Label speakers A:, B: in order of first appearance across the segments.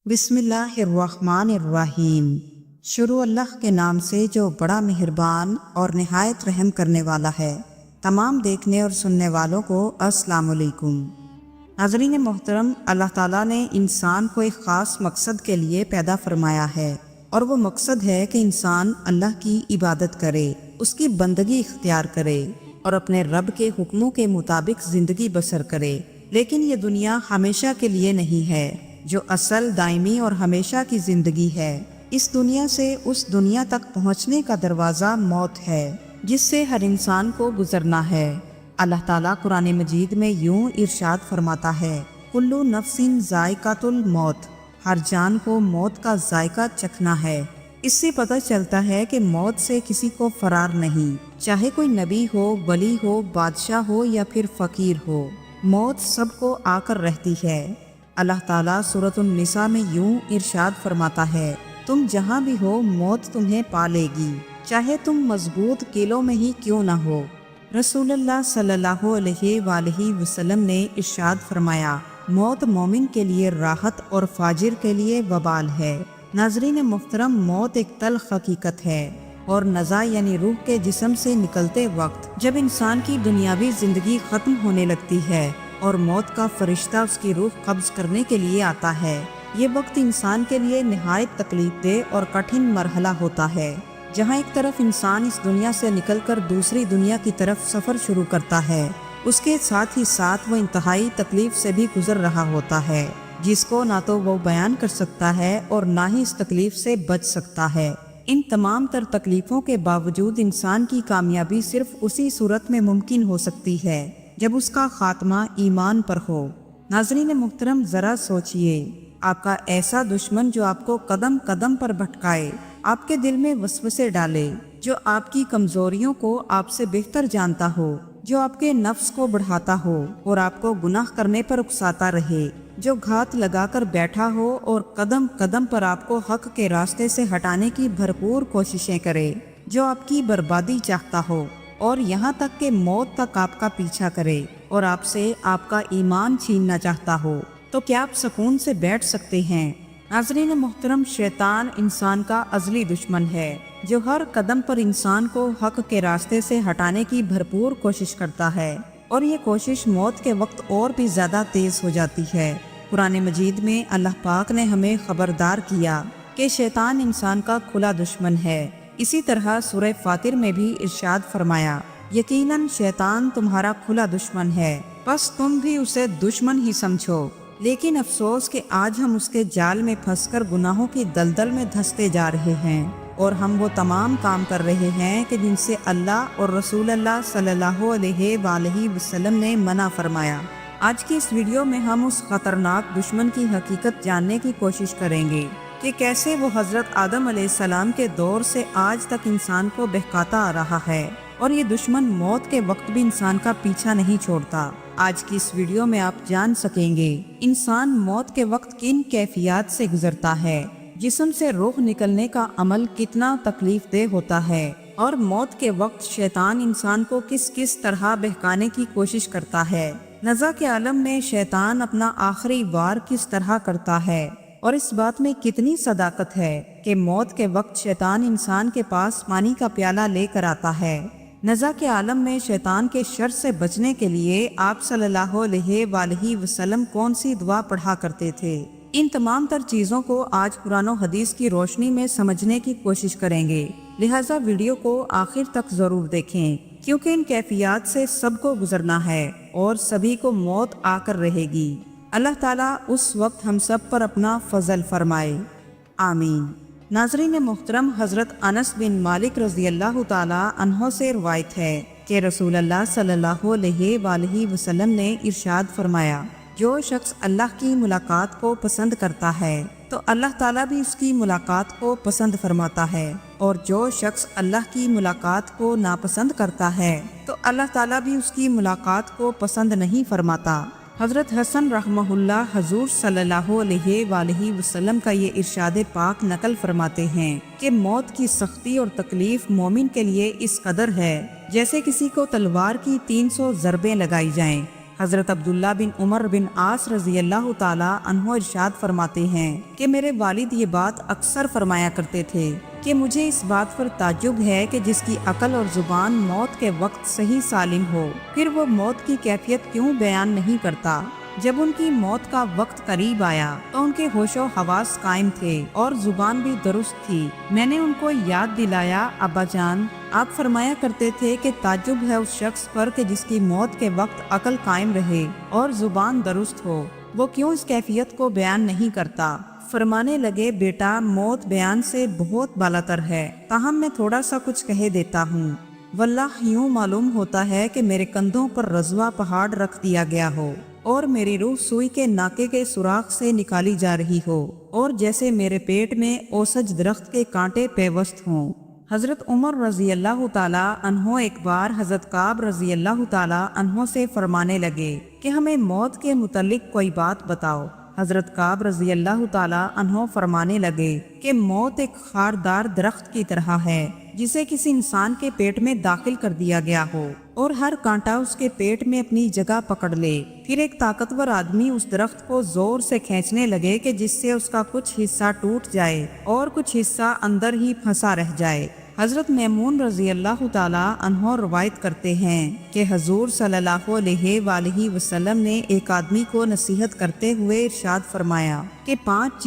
A: بسم اللہ الرحمن الرحیم۔ شروع اللہ کے نام سے جو بڑا مہربان اور نہایت رحم کرنے والا ہے۔ تمام دیکھنے اور سننے والوں کو السلام علیکم۔ ناظرین محترم، اللہ تعالیٰ نے انسان کو ایک خاص مقصد کے لیے پیدا فرمایا ہے، اور وہ مقصد ہے کہ انسان اللہ کی عبادت کرے، اس کی بندگی اختیار کرے اور اپنے رب کے حکموں کے مطابق زندگی بسر کرے۔ لیکن یہ دنیا ہمیشہ کے لیے نہیں ہے، جو اصل دائمی اور ہمیشہ کی زندگی ہے۔ اس دنیا سے اس دنیا تک پہنچنے کا دروازہ موت ہے، جس سے ہر انسان کو گزرنا ہے۔ اللہ تعالیٰ قرآن مجید میں یوں ارشاد فرماتا ہے، کلو نفس ذائقۃ الموت، ہر جان کو موت کا ذائقہ چکھنا ہے۔ اس سے پتہ چلتا ہے کہ موت سے کسی کو فرار نہیں، چاہے کوئی نبی ہو، ولی ہو، بادشاہ ہو یا پھر فقیر ہو، موت سب کو آ کر رہتی ہے۔ اللہ تعالیٰ سورۃ النساء میں یوں ارشاد فرماتا ہے، تم جہاں بھی ہو موت تمہیں پا لے گی، چاہے تم مضبوط قلعوں میں ہی کیوں نہ ہو۔ رسول اللہ صلی اللہ علیہ وآلہ وسلم نے ارشاد فرمایا، موت مومن کے لیے راحت اور فاجر کے لیے وبال ہے۔ ناظرین محترم، موت ایک تلخ حقیقت ہے، اور نزع یعنی روح کے جسم سے نکلتے وقت جب انسان کی دنیاوی زندگی ختم ہونے لگتی ہے اور موت کا فرشتہ اس کی روح قبض کرنے کے لیے آتا ہے، یہ وقت انسان کے لیے نہایت تکلیف دہ اور کٹھن مرحلہ ہوتا ہے، جہاں ایک طرف انسان اس دنیا سے نکل کر دوسری دنیا کی طرف سفر شروع کرتا ہے، اس کے ساتھ ہی ساتھ وہ انتہائی تکلیف سے بھی گزر رہا ہوتا ہے، جس کو نہ تو وہ بیان کر سکتا ہے اور نہ ہی اس تکلیف سے بچ سکتا ہے۔ ان تمام تر تکلیفوں کے باوجود انسان کی کامیابی صرف اسی صورت میں ممکن ہو سکتی ہے جب اس کا خاتمہ ایمان پر ہو۔ ناظرین محترم، ذرا سوچئے، آپ کا ایسا دشمن جو آپ کو قدم قدم پر بھٹکائے، آپ کے دل میں وسوسے ڈالے، جو آپ کی کمزوریوں کو آپ سے بہتر جانتا ہو، جو آپ کے نفس کو بڑھاتا ہو اور آپ کو گناہ کرنے پر اکساتا رہے، جو گھات لگا کر بیٹھا ہو اور قدم قدم پر آپ کو حق کے راستے سے ہٹانے کی بھرپور کوششیں کرے، جو آپ کی بربادی چاہتا ہو اور یہاں تک کہ موت تک آپ کا پیچھا کرے اور آپ سے آپ کا ایمان چھیننا چاہتا ہو، تو کیا آپ سکون سے بیٹھ سکتے ہیں؟ ناظرین محترم، شیطان انسان کا ازلی دشمن ہے، جو ہر قدم پر انسان کو حق کے راستے سے ہٹانے کی بھرپور کوشش کرتا ہے، اور یہ کوشش موت کے وقت اور بھی زیادہ تیز ہو جاتی ہے۔ قرآن مجید میں اللہ پاک نے ہمیں خبردار کیا کہ شیطان انسان کا کھلا دشمن ہے۔ اسی طرح سورہ فاطر میں بھی ارشاد فرمایا، یقیناً شیطان تمہارا کھلا دشمن ہے، بس تم بھی اسے دشمن ہی سمجھو۔ لیکن افسوس کہ آج ہم اس کے جال میں پھنس کر گناہوں کی دلدل میں دھنستے جا رہے ہیں، اور ہم وہ تمام کام کر رہے ہیں کہ جن سے اللہ اور رسول اللہ صلی اللہ علیہ وآلہ وسلم نے منع فرمایا۔ آج کی اس ویڈیو میں ہم اس خطرناک دشمن کی حقیقت جاننے کی کوشش کریں گے کہ کیسے وہ حضرت آدم علیہ السلام کے دور سے آج تک انسان کو بہکاتا آ رہا ہے، اور یہ دشمن موت کے وقت بھی انسان کا پیچھا نہیں چھوڑتا۔ آج کی اس ویڈیو میں آپ جان سکیں گے انسان موت کے وقت کن کیفیات سے گزرتا ہے، جسم سے روح نکلنے کا عمل کتنا تکلیف دہ ہوتا ہے، اور موت کے وقت شیطان انسان کو کس کس طرح بہکانے کی کوشش کرتا ہے۔ نزع کے عالم میں شیطان اپنا آخری وار کس طرح کرتا ہے، اور اس بات میں کتنی صداقت ہے کہ موت کے وقت شیطان انسان کے پاس پانی کا پیالہ لے کر آتا ہے۔ نزع کے عالم میں شیطان کے شر سے بچنے کے لیے آپ صلی اللہ علیہ وآلہ وسلم کون سی دعا پڑھا کرتے تھے؟ ان تمام تر چیزوں کو آج قرآن و حدیث کی روشنی میں سمجھنے کی کوشش کریں گے، لہٰذا ویڈیو کو آخر تک ضرور دیکھیں، کیونکہ ان کیفیات سے سب کو گزرنا ہے اور سبھی کو موت آ کر رہے گی۔ اللہ تعالیٰ اس وقت ہم سب پر اپنا فضل فرمائے، آمین۔ ناظرین محترم، حضرت انس بن مالک رضی اللہ تعالیٰ عنہ سے روایت ہے کہ رسول اللہ صلی اللہ علیہ وآلہ وسلم نے ارشاد فرمایا، جو شخص اللہ کی ملاقات کو پسند کرتا ہے تو اللہ تعالیٰ بھی اس کی ملاقات کو پسند فرماتا ہے، اور جو شخص اللہ کی ملاقات کو ناپسند کرتا ہے تو اللہ تعالیٰ بھی اس کی ملاقات کو پسند نہیں فرماتا۔ حضرت حسن رحمہ اللہ حضور صلی اللہ علیہ وآلہ وسلم کا یہ ارشاد پاک نقل فرماتے ہیں کہ موت کی سختی اور تکلیف مومن کے لیے اس قدر ہے جیسے کسی کو تلوار کی 300 ضربیں لگائی جائیں، حضرت عبداللہ بن عمر بن عاص رضی اللہ تعالیٰ عنہ ارشاد فرماتے ہیں کہ میرے والد یہ بات اکثر فرمایا کرتے تھے کہ مجھے اس بات پر تعجب ہے کہ جس کی عقل اور زبان موت کے وقت صحیح سالم ہو، پھر وہ موت کی کیفیت کیوں بیان نہیں کرتا۔ جب ان کی موت کا وقت قریب آیا تو ان کے ہوش و حواس قائم تھے اور زبان بھی درست تھی۔ میں نے ان کو یاد دلایا، ابا جان، آپ فرمایا کرتے تھے کہ تعجب ہے اس شخص پر کہ جس کی موت کے وقت عقل قائم رہے اور زبان درست ہو، وہ کیوں اس کیفیت کو بیان نہیں کرتا۔ فرمانے لگے، بیٹا، موت بیان سے بہت بالاتر ہے، تاہم میں تھوڑا سا کچھ کہہ دیتا ہوں۔ واللہ یوں معلوم ہوتا ہے کہ میرے کندھوں پر رضوہ پہاڑ رکھ دیا گیا ہو اور میری روح سوئی کے ناکے کے سوراخ سے نکالی جا رہی ہو، اور جیسے میرے پیٹ میں اوسج درخت کے کانٹے پیوست ہوں۔ حضرت عمر رضی اللہ تعالیٰ عنہ ایک بار حضرت کعب رضی اللہ تعالیٰ عنہ سے فرمانے لگے کہ ہمیں موت کے متعلق کوئی بات بتاؤ۔ حضرت کعب رضی اللہ تعالیٰ عنہ فرمانے لگے کہ موت ایک خاردار درخت کی طرح ہے جسے کسی انسان کے پیٹ میں داخل کر دیا گیا ہو اور ہر کانٹا اس کے پیٹ میں اپنی جگہ پکڑ لے، پھر ایک طاقتور آدمی اس درخت کو زور سے کھینچنے لگے کہ جس سے اس کا کچھ حصہ ٹوٹ جائے اور کچھ حصہ اندر ہی پھنسا رہ جائے۔ حضرت میمون رضی اللہ تعالیٰ عنہ روایت کرتے ہیں کہ حضور صلی اللہ علیہ وآلہ وسلم نے ایک آدمی کو نصیحت کرتے ہوئے ارشاد فرمایا کہ 5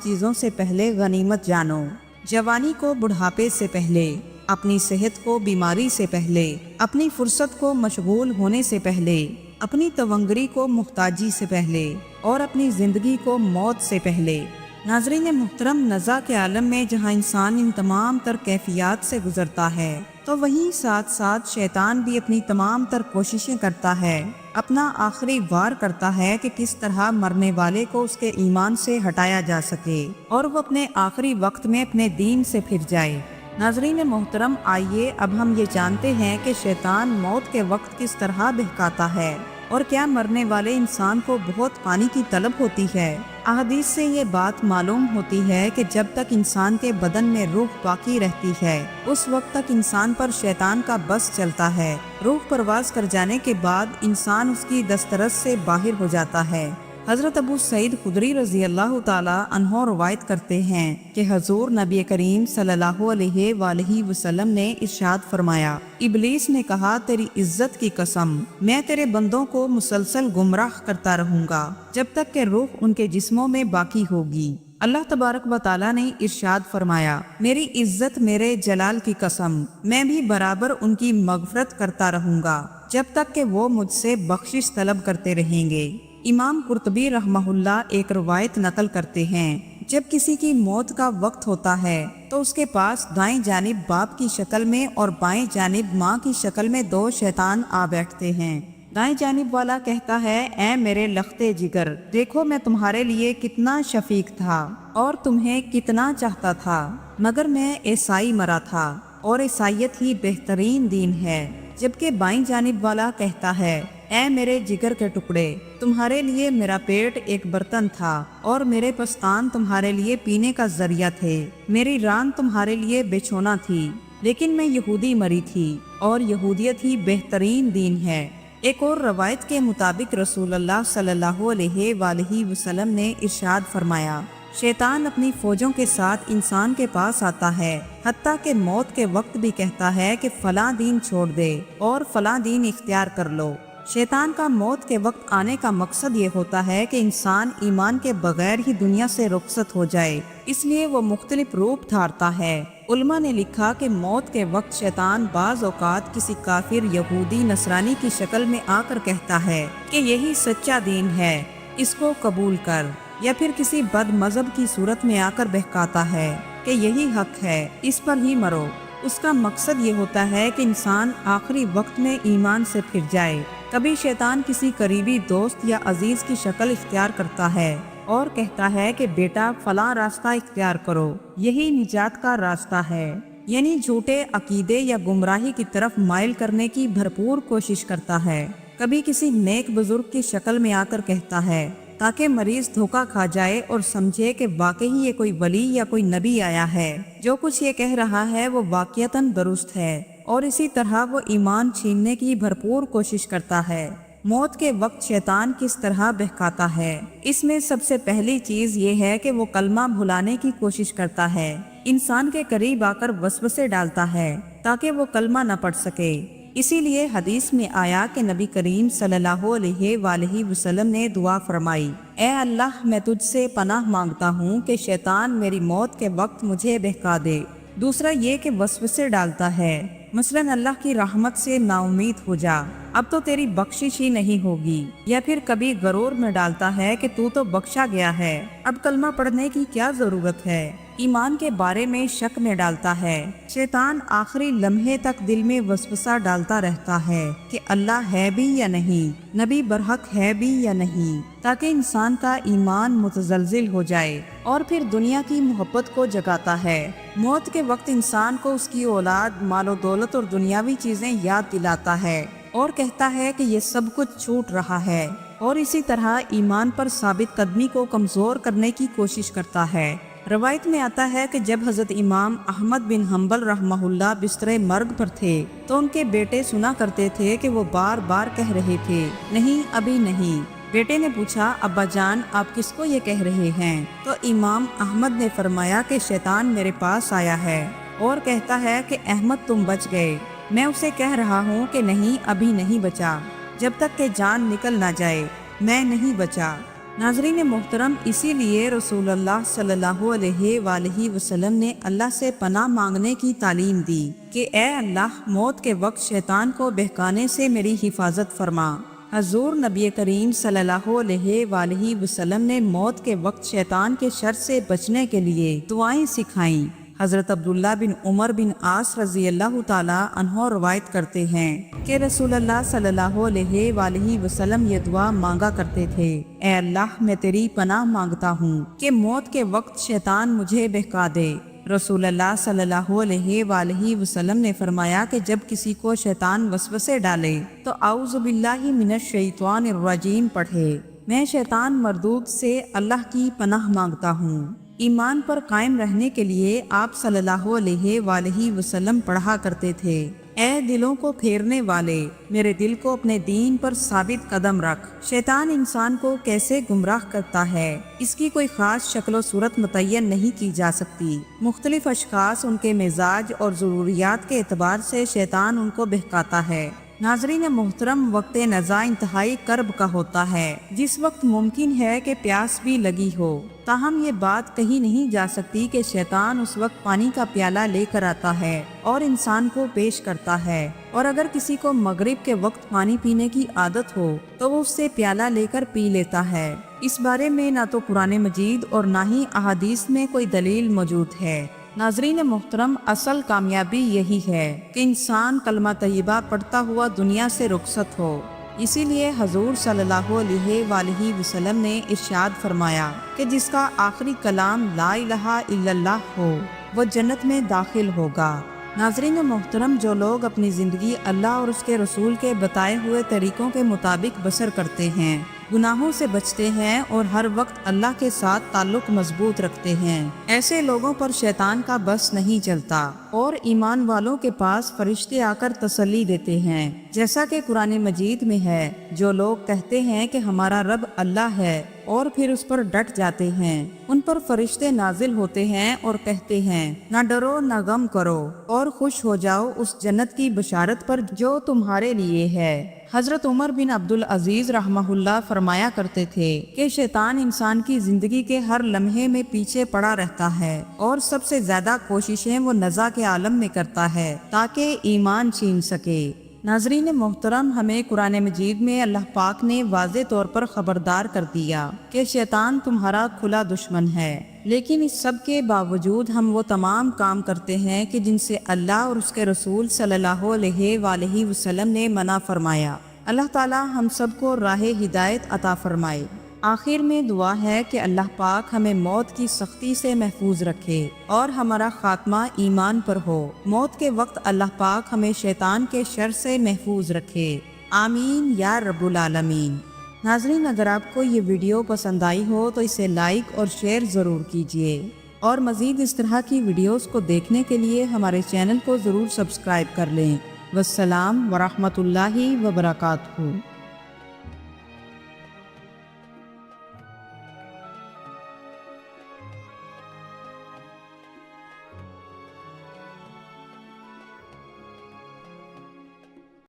A: چیزوں سے پہلے غنیمت جانو، جوانی کو بڑھاپے سے پہلے، اپنی صحت کو بیماری سے پہلے، اپنی فرصت کو مشغول ہونے سے پہلے، اپنی تونگری کو محتاجی سے پہلے، اور اپنی زندگی کو موت سے پہلے۔ ناظرین محترم، نزا کے عالم میں جہاں انسان ان تمام تر کیفیات سے گزرتا ہے تو وہیں ساتھ ساتھ شیطان بھی اپنی تمام تر کوششیں کرتا ہے، اپنا آخری وار کرتا ہے کہ کس طرح مرنے والے کو اس کے ایمان سے ہٹایا جا سکے اور وہ اپنے آخری وقت میں اپنے دین سے پھر جائے۔ ناظرین محترم، آئیے اب ہم یہ جانتے ہیں کہ شیطان موت کے وقت کس طرح بہکاتا ہے اور کیا مرنے والے انسان کو بہت پانی کی طلب ہوتی ہے۔ احادیث سے یہ بات معلوم ہوتی ہے کہ جب تک انسان کے بدن میں روح باقی رہتی ہے اس وقت تک انسان پر شیطان کا بس چلتا ہے۔ روح پرواز کر جانے کے بعد انسان اس کی دسترس سے باہر ہو جاتا ہے۔ حضرت ابو سعید خدری رضی اللہ تعالیٰ عنہ روایت کرتے ہیں کہ حضور نبی کریم صلی اللہ علیہ وآلہ وسلم نے ارشاد فرمایا، ابلیس نے کہا، تیری عزت کی قسم، میں تیرے بندوں کو مسلسل گمراہ کرتا رہوں گا جب تک کہ روح ان کے جسموں میں باقی ہوگی۔ اللہ تبارک و تعالیٰ نے ارشاد فرمایا، میری عزت میرے جلال کی قسم، میں بھی برابر ان کی مغفرت کرتا رہوں گا جب تک کہ وہ مجھ سے بخشش طلب کرتے رہیں گے۔ امام قرطبی رحمہ اللہ ایک روایت نقل کرتے ہیں، جب کسی کی موت کا وقت ہوتا ہے تو اس کے پاس دائیں جانب باپ کی شکل میں اور بائیں جانب ماں کی شکل میں 2 شیطان آ بیٹھتے ہیں۔ دائیں جانب والا کہتا ہے، اے میرے لختے جگر، دیکھو میں تمہارے لیے کتنا شفیق تھا اور تمہیں کتنا چاہتا تھا، مگر میں عیسائی مرا تھا اور عیسائیت ہی بہترین دین ہے۔ جبکہ بائیں جانب والا کہتا ہے، اے میرے جگر کے ٹکڑے، تمہارے لیے میرا پیٹ ایک برتن تھا اور میرے پستان تمہارے لیے پینے کا ذریعہ تھے، میری ران تمہارے لیے بچھونا تھی، لیکن میں یہودی مری تھی اور یہودیت ہی بہترین دین ہے۔ ایک اور روایت کے مطابق رسول اللہ صلی اللہ علیہ وآلہ وسلم نے ارشاد فرمایا، شیطان اپنی فوجوں کے ساتھ انسان کے پاس آتا ہے، حتیٰ کہ موت کے وقت بھی کہتا ہے کہ فلاں دین چھوڑ دے اور فلاں دین اختیار کر لو۔ شیطان کا موت کے وقت آنے کا مقصد یہ ہوتا ہے کہ انسان ایمان کے بغیر ہی دنیا سے رخصت ہو جائے، اس لیے وہ مختلف روپ دھارتا ہے۔ علماء نے لکھا کہ موت کے وقت شیطان بعض اوقات کسی کافر، یہودی، نصرانی کی شکل میں آ کر کہتا ہے کہ یہی سچا دین ہے، اس کو قبول کر، یا پھر کسی بد مذہب کی صورت میں آ کر بہکاتا ہے کہ یہی حق ہے، اس پر ہی مرو۔ اس کا مقصد یہ ہوتا ہے کہ انسان آخری وقت میں ایمان سے پھر جائے۔ کبھی شیطان کسی قریبی دوست یا عزیز کی شکل اختیار کرتا ہے اور کہتا ہے کہ بیٹا فلاں راستہ اختیار کرو، یہی نجات کا راستہ ہے، یعنی جھوٹے عقیدے یا گمراہی کی طرف مائل کرنے کی بھرپور کوشش کرتا ہے۔ کبھی کسی نیک بزرگ کی شکل میں آ کر کہتا ہے تاکہ مریض دھوکہ کھا جائے اور سمجھے کہ واقعی یہ کوئی ولی یا کوئی نبی آیا ہے، جو کچھ یہ کہہ رہا ہے وہ واقعتاً درست ہے، اور اسی طرح وہ ایمان چھیننے کی بھرپور کوشش کرتا ہے۔ موت کے وقت شیطان کس طرح بہکاتا ہے۔ اس میں سب سے پہلی چیز یہ ہے کہ وہ کلمہ بھلانے کی کوشش کرتا ہے، انسان کے قریب آ کر وسوسے ڈالتا ہے تاکہ وہ کلمہ نہ پڑھ سکے۔ اسی لیے حدیث میں آیا کہ نبی کریم صلی اللہ علیہ وآلہ وسلم نے دعا فرمائی، اے اللہ میں تجھ سے پناہ مانگتا ہوں کہ شیطان میری موت کے وقت مجھے بہکا دے۔ دوسرا یہ کہ وسوسے ڈالتا ہے، مثلاً اللہ کی رحمت سے نا امید ہو جا، اب تو تیری بخشش ہی نہیں ہوگی، یا پھر کبھی غرور میں ڈالتا ہے کہ تو بخشا گیا ہے، اب کلمہ پڑھنے کی کیا ضرورت ہے۔ ایمان کے بارے میں شک میں ڈالتا ہے۔ شیطان آخری لمحے تک دل میں وسوسہ ڈالتا رہتا ہے کہ اللہ ہے بھی یا نہیں، نبی برحق ہے بھی یا نہیں، تاکہ انسان کا ایمان متزلزل ہو جائے، اور پھر دنیا کی محبت کو جگاتا ہے۔ موت کے وقت انسان کو اس کی اولاد، مال و دولت اور دنیاوی چیزیں یاد دلاتا ہے اور کہتا ہے کہ یہ سب کچھ چھوٹ رہا ہے، اور اسی طرح ایمان پر ثابت قدمی کو کمزور کرنے کی کوشش کرتا ہے۔ روایت میں آتا ہے کہ جب حضرت امام احمد بن حنبل رحمہ اللہ بستر مرگ پر تھے تو ان کے بیٹے سنا کرتے تھے کہ وہ بار بار کہہ رہے تھے، نہیں ابھی نہیں۔ بیٹے نے پوچھا، ابا جان آپ کس کو یہ کہہ رہے ہیں؟ تو امام احمد نے فرمایا کہ شیطان میرے پاس آیا ہے اور کہتا ہے کہ احمد تم بچ گئے، میں اسے کہہ رہا ہوں کہ نہیں ابھی نہیں بچا، جب تک کہ جان نکل نہ جائے میں نہیں بچا۔ ناظرین محترم، اسی لیے رسول اللہ صلی اللہ علیہ وآلہ وسلم نے اللہ سے پناہ مانگنے کی تعلیم دی کہ اے اللہ موت کے وقت شیطان کو بہکانے سے میری حفاظت فرما۔ حضور نبی کریم صلی اللہ علیہ وآلہ وسلم نے موت کے وقت شیطان کے شر سے بچنے کے لیے دعائیں سکھائیں۔ حضرت عبداللہ بن عمر بن عاص رضی اللہ تعالیٰ عنہ روایت کرتے ہیں کہ رسول اللہ صلی اللہ علیہ وآلہ وسلم یہ دعا مانگا کرتے تھے، اے اللہ میں تیری پناہ مانگتا ہوں کہ موت کے وقت شیطان مجھے بہکا دے۔ رسول اللہ صلی اللہ علیہ وآلہ وسلم نے فرمایا کہ جب کسی کو شیطان وسوسے ڈالے تو اعوذ باللہ من الشیطان الرجیم پڑھے، میں شیطان مردود سے اللہ کی پناہ مانگتا ہوں۔ ایمان پر قائم رہنے کے لیے آپ صلی اللہ علیہ وآلہ وسلم پڑھا کرتے تھے، اے دلوں کو پھیرنے والے میرے دل کو اپنے دین پر ثابت قدم رکھ۔ شیطان انسان کو کیسے گمراہ کرتا ہے اس کی کوئی خاص شکل و صورت متعین نہیں کی جا سکتی۔ مختلف اشخاص، ان کے مزاج اور ضروریات کے اعتبار سے شیطان ان کو بہکاتا ہے۔ ناظرین محترم، وقت نزاع انتہائی کرب کا ہوتا ہے، جس وقت ممکن ہے کہ پیاس بھی لگی ہو، تاہم یہ بات کہی نہیں جا سکتی کہ شیطان اس وقت پانی کا پیالہ لے کر آتا ہے اور انسان کو پیش کرتا ہے، اور اگر کسی کو مغرب کے وقت پانی پینے کی عادت ہو تو وہ اس سے پیالہ لے کر پی لیتا ہے۔ اس بارے میں نہ تو قرآن مجید اور نہ ہی احادیث میں کوئی دلیل موجود ہے۔ ناظرین محترم، اصل کامیابی یہی ہے کہ انسان کلمہ طیبہ پڑھتا ہوا دنیا سے رخصت ہو۔ اسی لیے حضور صلی اللہ علیہ وآلہ وسلم نے ارشاد فرمایا کہ جس کا آخری کلام لا الہ الا اللہ ہو وہ جنت میں داخل ہوگا۔ ناظرین محترم، جو لوگ اپنی زندگی اللہ اور اس کے رسول کے بتائے ہوئے طریقوں کے مطابق بسر کرتے ہیں، گناہوں سے بچتے ہیں اور ہر وقت اللہ کے ساتھ تعلق مضبوط رکھتے ہیں، ایسے لوگوں پر شیطان کا بس نہیں چلتا، اور ایمان والوں کے پاس فرشتے آ کر تسلی دیتے ہیں، جیسا کہ قرآن مجید میں ہے، جو لوگ کہتے ہیں کہ ہمارا رب اللہ ہے اور پھر اس پر ڈٹ جاتے ہیں، ان پر فرشتے نازل ہوتے ہیں اور کہتے ہیں نہ ڈرو نہ غم کرو اور خوش ہو جاؤ اس جنت کی بشارت پر جو تمہارے لیے ہے۔ حضرت عمر بن عبدالعزیز رحمہ اللہ فرمایا کرتے تھے کہ شیطان انسان کی زندگی کے ہر لمحے میں پیچھے پڑا رہتا ہے اور سب سے زیادہ کوششیں وہ نزا کے عالم میں کرتا ہے تاکہ ایمان چھین سکے۔ ناظرین محترم، ہمیں قرآن مجید میں اللہ پاک نے واضح طور پر خبردار کر دیا کہ شیطان تمہارا کھلا دشمن ہے، لیکن اس سب کے باوجود ہم وہ تمام کام کرتے ہیں کہ جن سے اللہ اور اس کے رسول صلی اللہ علیہ وآلہ وسلم نے منع فرمایا۔ اللہ تعالی ہم سب کو راہ ہدایت عطا فرمائے۔ آخر میں دعا ہے کہ اللہ پاک ہمیں موت کی سختی سے محفوظ رکھے اور ہمارا خاتمہ ایمان پر ہو۔ موت کے وقت اللہ پاک ہمیں شیطان کے شر سے محفوظ رکھے، آمین یا رب العالمین۔ ناظرین، اگر آپ کو یہ ویڈیو پسند آئی ہو تو اسے لائک اور شیئر ضرور کیجیے، اور مزید اس طرح کی ویڈیوز کو دیکھنے کے لیے ہمارے چینل کو ضرور سبسکرائب کر لیں۔ والسلام ورحمۃ اللہ وبرکاتہ۔